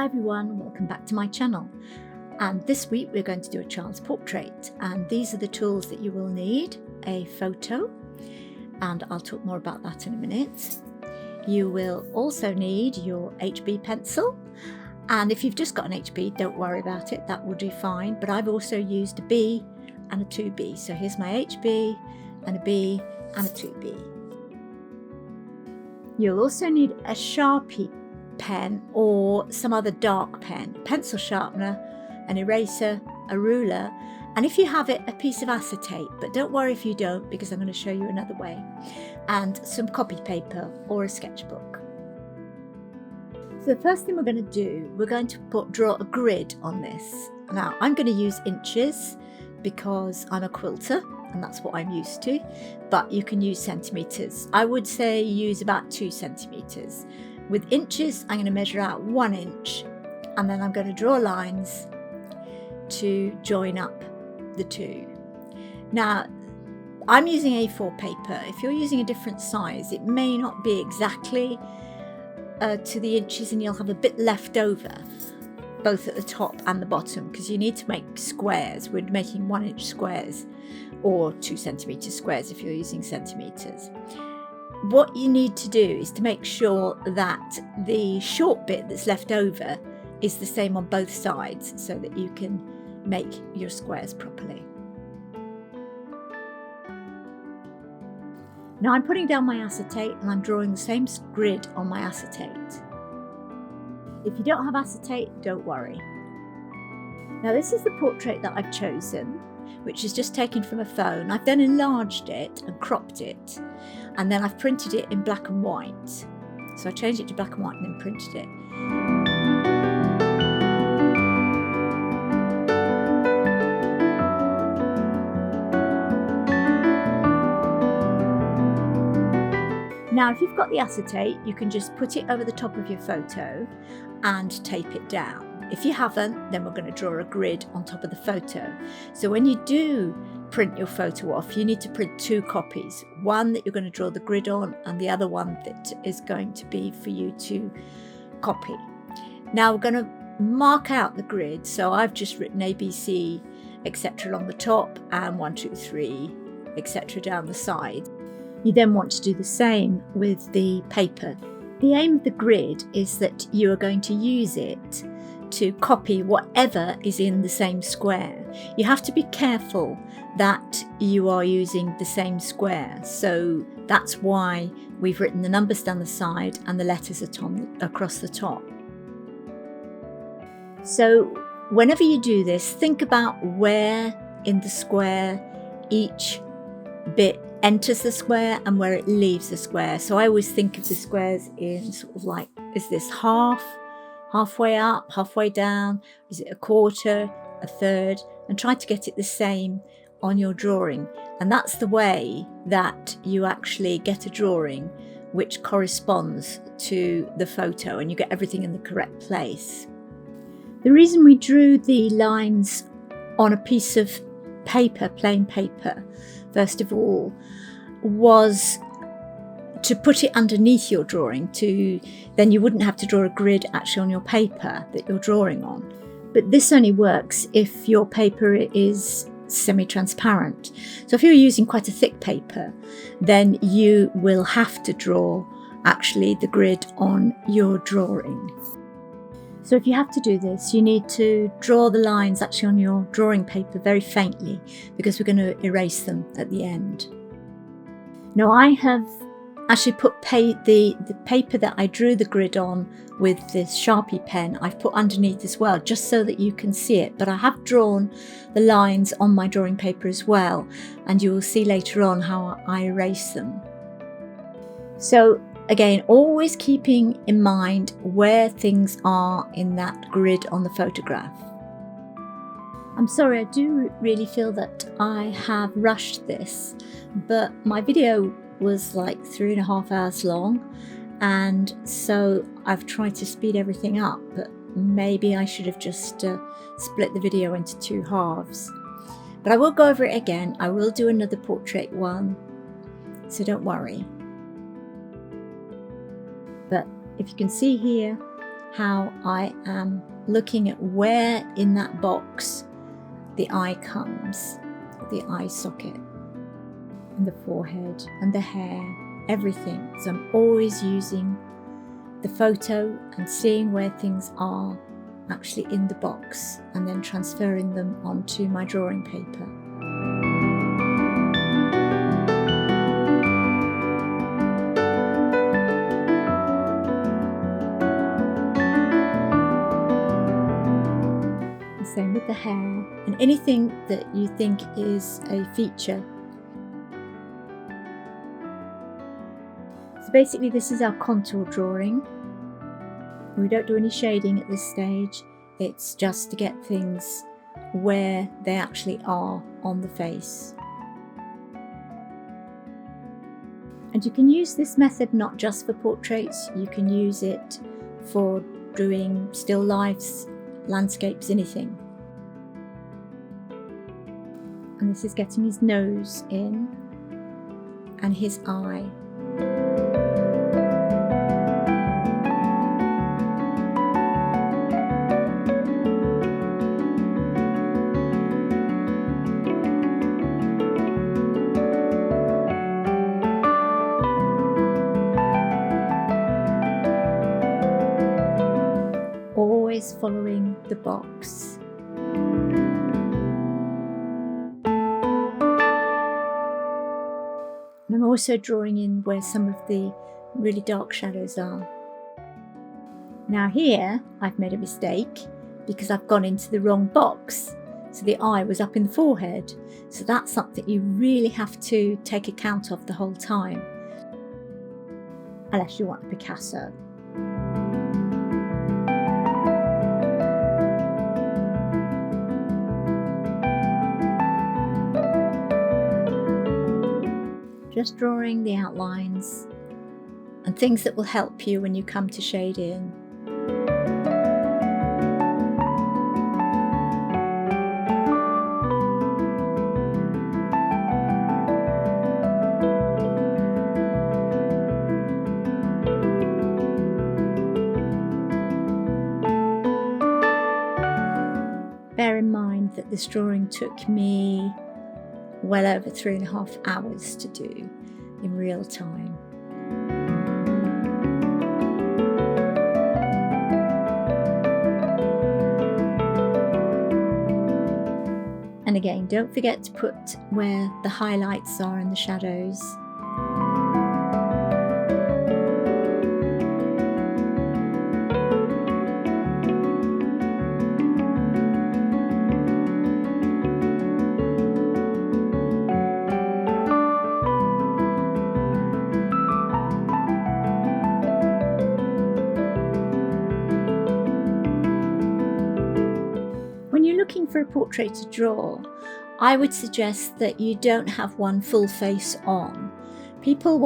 Hi everyone, welcome back to my channel. And this week we're going to do a child's portrait, and these are the tools that you will need: a photo, and I'll talk more about that in a minute. You will also need your HB pencil, and if you've just got an HB, don't worry about it, that will do fine, but I've also used a B and a 2B. So here's my HB and a B and a 2B. You'll also need a Sharpie pen or some other dark pen, a pencil sharpener, an eraser, a ruler, and if you have it, a piece of acetate, but don't worry if you don't, because I'm going to show you another way, and some copy paper or a sketchbook. So the first thing we're going to do, we're going to draw a grid on this. Now I'm going to use inches because I'm a quilter and that's what I'm used to, but you can use centimetres. I would say use about 2 centimetres. With inches, I'm going to measure out 1 inch, and then I'm going to draw lines to join up the two. Now, I'm using A4 paper. If you're using a different size, it may not be exactly to the inches, and you'll have a bit left over, both at the top and the bottom, because you need to make squares. We're making 1 inch squares, or 2 centimetre squares if you're using centimetres. What you need to do is to make sure that the short bit that's left over is the same on both sides, so that you can make your squares properly. Now I'm putting down my acetate and I'm drawing the same grid on my acetate. If you don't have acetate, don't worry. Now this is the portrait that I've chosen, which is just taken from a phone. I've then enlarged it and cropped it, and then I've printed it in black and white. So I changed it to black and white and then printed it. Now if you've got the acetate, you can just put it over the top of your photo and tape it down. If you haven't, then we're going to draw a grid on top of the photo. So when you do print your photo off, you need to print 2 copies. One that you're going to draw the grid on, and the other one that is going to be for you to copy. Now we're going to mark out the grid. So I've just written ABC, etc. along the top, and 1, 2, 3, etc. down the side. You then want to do the same with the paper. The aim of the grid is that you are going to use it to copy whatever is in the same square. You have to be careful that you are using the same square. So that's why we've written the numbers down the side and the letters across the top. So whenever you do this, think about where in the square each bit enters the square and where it leaves the square. So I always think of the squares in sort of like, is this halfway up, halfway down, is it a quarter, a third, and try to get it the same on your drawing. And that's the way that you actually get a drawing which corresponds to the photo, and you get everything in the correct place. The reason we drew the lines on a piece of paper, plain paper, first of all, was to put it underneath your drawing, then you wouldn't have to draw a grid actually on your paper that you're drawing on. But this only works if your paper is semi-transparent. So if you're using quite a thick paper, then you will have to draw actually the grid on your drawing. So if you have to do this, you need to draw the lines actually on your drawing paper very faintly, because we're going to erase them at the end. Now I have actually put the paper that I drew the grid on with this Sharpie pen, I've put underneath as well, just so that you can see it. But I have drawn the lines on my drawing paper as well, and you will see later on how I erase them. So again, always keeping in mind where things are in that grid on the photograph. I'm sorry, I do really feel that I have rushed this, but my video was like 3.5 hours long, and so I've tried to speed everything up, but maybe I should have just split the video into 2 halves. But I will go over it again. I will do another portrait one, so don't worry. But if you can see here, how I am looking at where in that box the eye comes, the eye socket, and the forehead, and the hair, everything. So I'm always using the photo and seeing where things are actually in the box, and then transferring them onto my drawing paper. The same with the hair and anything that you think is a feature. So basically this is our contour drawing. We don't do any shading at this stage, it's just to get things where they actually are on the face. And you can use this method not just for portraits, you can use it for doing still lifes, landscapes, anything. And this is getting his nose in and his eye. Always following the box. And I'm also drawing in where some of the really dark shadows are. Now here I've made a mistake because I've gone into the wrong box. So the eye was up in the forehead. So that's something you really have to take account of the whole time, unless you want a Picasso. Just drawing the outlines and things that will help you when you come to shade in. Bear in mind that this drawing took me well over 3.5 hours to do in real time. And again, don't forget to put where the highlights are and the shadows. When you're looking for a portrait to draw, I would suggest that you don't have one full face on. People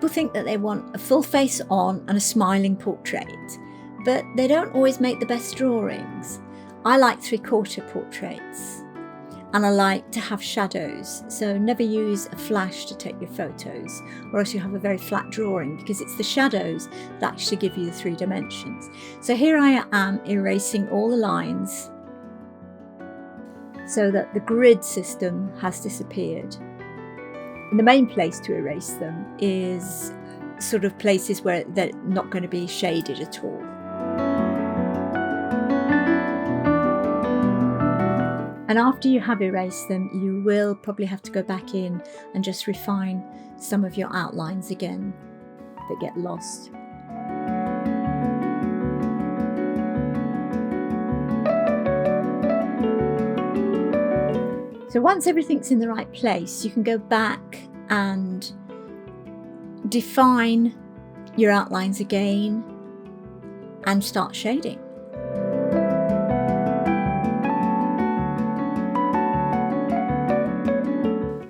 think that they want a full face on and a smiling portrait, but they don't always make the best drawings. I like 3/4 portraits, and I like to have shadows, so never use a flash to take your photos, or else you have a very flat drawing, because it's the shadows that actually give you the 3 dimensions. So here I am erasing all the lines so that the grid system has disappeared. And the main place to erase them is sort of places where they're not going to be shaded at all. And after you have erased them, you will probably have to go back in and just refine some of your outlines again that get lost. So once everything's in the right place, you can go back and define your outlines again and start shading.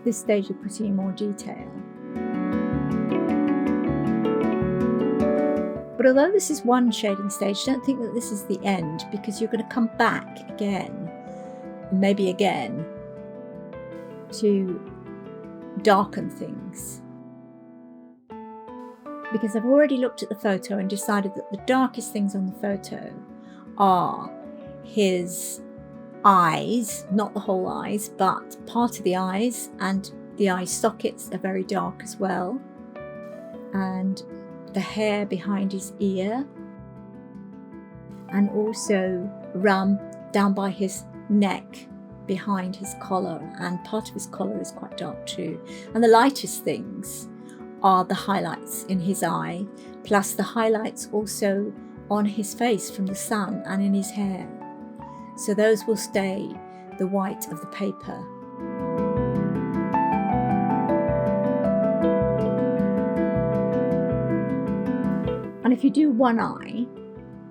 This stage you're putting in more detail. But although this is one shading stage, don't think that this is the end, because you're going to come back again, maybe again, to darken things. because I've already looked at the photo and decided that the darkest things on the photo are his eyes, not the whole eyes, but part of the eyes, and the eye sockets are very dark as well, and the hair behind his ear, and also around down by his neck behind his collar, and part of his collar is quite dark too. And the lightest things are the highlights in his eye, plus the highlights also on his face from the sun and in his hair. So those will stay the white of the paper. And if you do one eye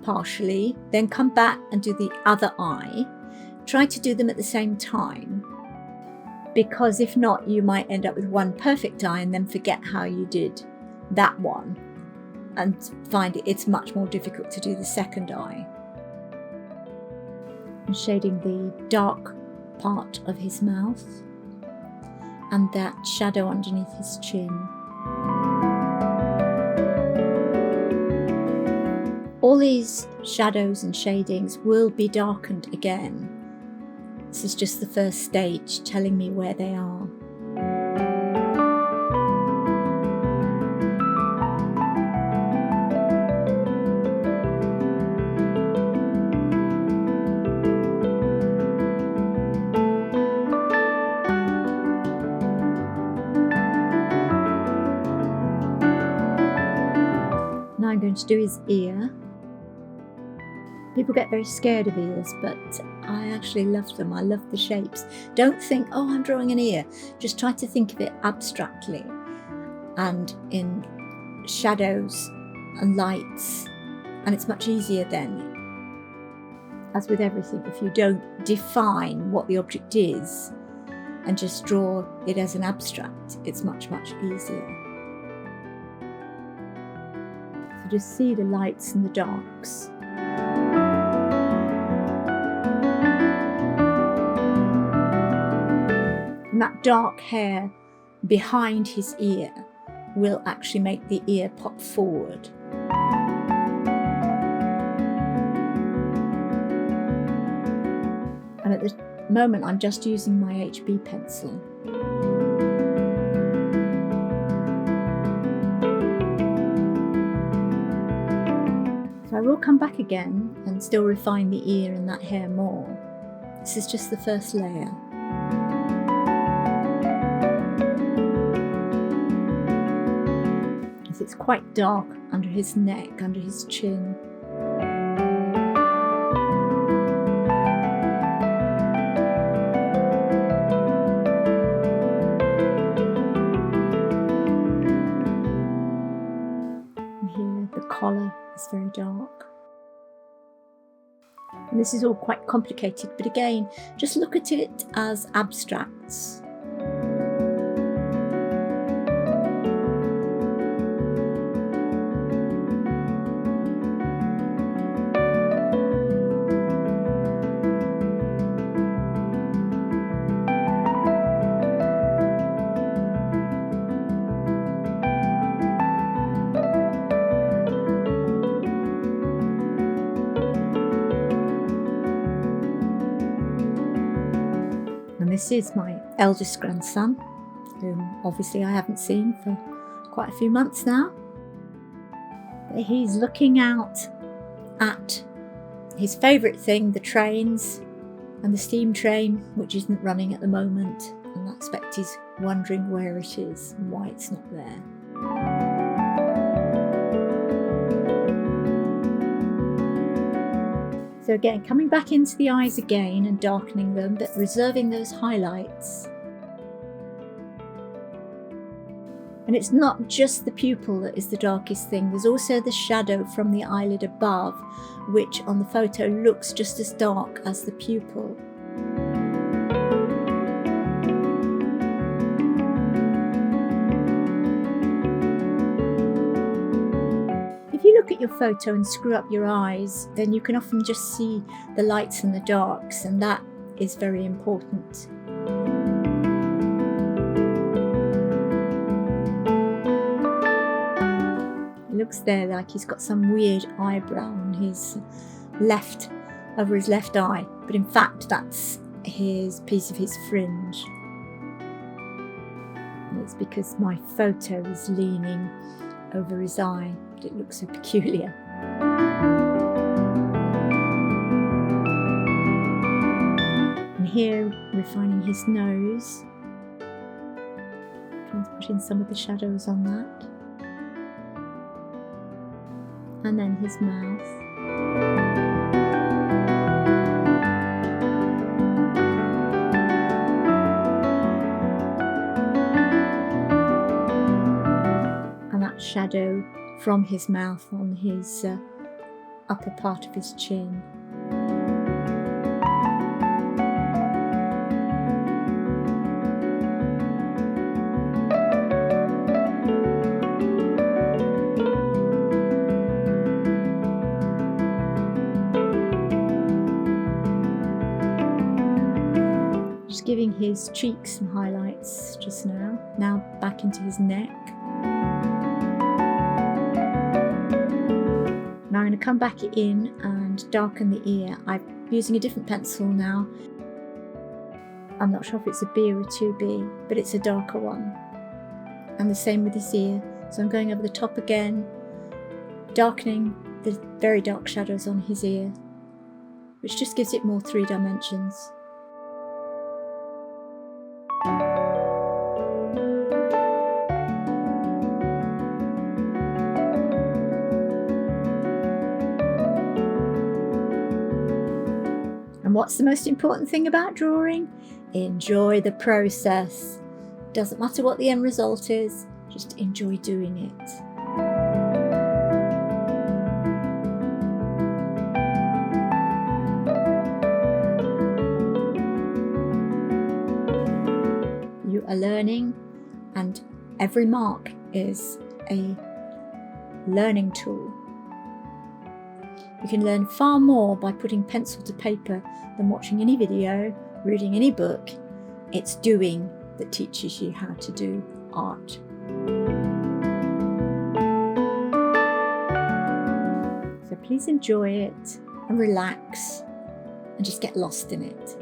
partially, then come back and do the other eye. Try to do them at the same time, because if not, you might end up with one perfect eye and then forget how you did that one and find it's much more difficult to do the second eye. I'm shading the dark part of his mouth and that shadow underneath his chin. All these shadows and shadings will be darkened again. This is just the first stage telling me where they are. Now I'm going to do his ear. People get very scared of ears, but I actually love them. I love the shapes. Don't think, oh, I'm drawing an ear. Just try to think of it abstractly and in shadows and lights. And it's much easier then, as with everything, if you don't define what the object is and just draw it as an abstract, it's much, much easier. So just see the lights and the darks. And that dark hair behind his ear will actually make the ear pop forward. And at the moment I'm just using my HB pencil. So I will come back again and still refine the ear and that hair more. This is just the first layer. It's quite dark under his neck, under his chin. And here the collar is very dark. And this is all quite complicated, but again, just look at it as abstracts. And this is my eldest grandson, whom obviously I haven't seen for quite a few months now. But he's looking out at his favourite thing, the trains and the steam train, which isn't running at the moment. And I expect he's wondering where it is and why it's not there. So again, coming back into the eyes again and darkening them, but reserving those highlights. And it's not just the pupil that is the darkest thing, there's also the shadow from the eyelid above, which on the photo looks just as dark as the pupil. If you look at your photo and screw up your eyes, then you can often just see the lights and the darks, and that is very important. looks there like he's got some weird eyebrow on his left, over his left eye, but in fact that's his piece of his fringe. And it's because my photo is leaning over his eye, but it looks so peculiar. And here, refining his nose. Trying to put in some of the shadows on that. And then his mouth. And that shadow from his mouth on his upper part of his chin. Just giving his cheeks some highlights just now. Now back into his neck. Now I'm going to come back in and darken the ear. I'm using a different pencil now. I'm not sure if it's a B or a 2B, but it's a darker one. And the same with his ear. So I'm going over the top again, darkening the very dark shadows on his ear, which just gives it more 3 dimensions. And what's the most important thing about drawing? Enjoy the process. Doesn't matter what the end result is, just enjoy doing it. You are learning, and every mark is a learning tool. You can learn far more by putting pencil to paper than watching any video, reading any book. It's doing that teaches you how to do art. So please enjoy it and relax and just get lost in it.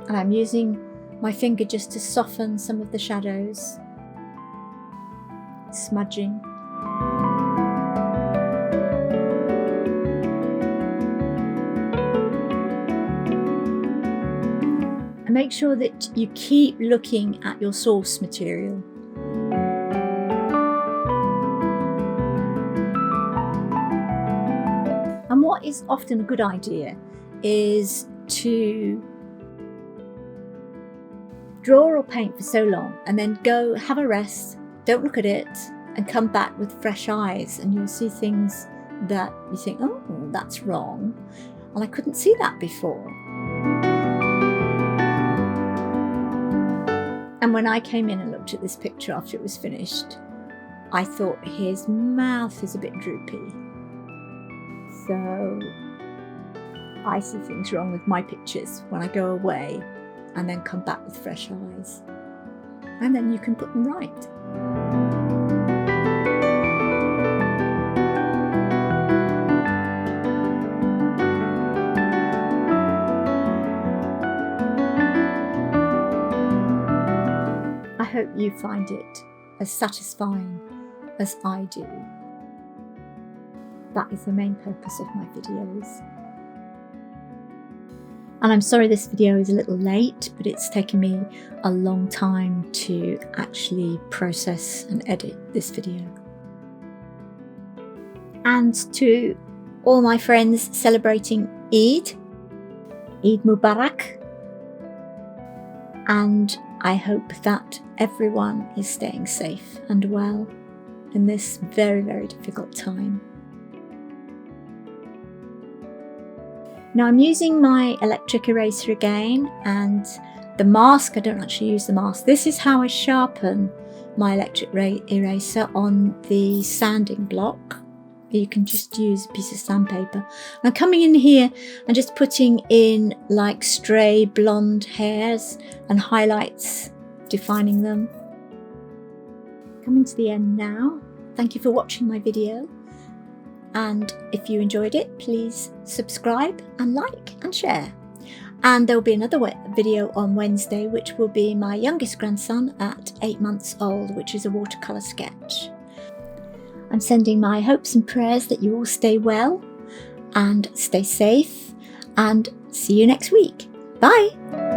And I'm using my finger just to soften some of the shadows, smudging. And make sure that you keep looking at your source material. And what is often a good idea is to draw or paint for so long and then go have a rest, don't look at it, and come back with fresh eyes, and you'll see things that you think, oh, that's wrong, and I couldn't see that before. And when I came in and looked at this picture after it was finished, I thought his mouth is a bit droopy. So I see things wrong with my pictures when I go away and then come back with fresh eyes. And then you can put them right. I hope you find it as satisfying as I do. That is the main purpose of my videos. And I'm sorry this video is a little late, but it's taken me a long time to actually process and edit this video. And to all my friends celebrating Eid Mubarak. And I hope that everyone is staying safe and well in this very, very difficult time. Now I'm using my electric eraser again, and the mask, I don't actually use the mask. This is how I sharpen my electric eraser on the sanding block. You can just use a piece of sandpaper. I'm coming in here and just putting in like stray blonde hairs and highlights, defining them. Coming to the end now. Thank you for watching my video. And if you enjoyed it, please subscribe and like and share. And there'll be another video on Wednesday, which will be my youngest grandson at 8 months old, which is a watercolour sketch. I'm sending my hopes and prayers that you all stay well and stay safe, and see you next week. Bye!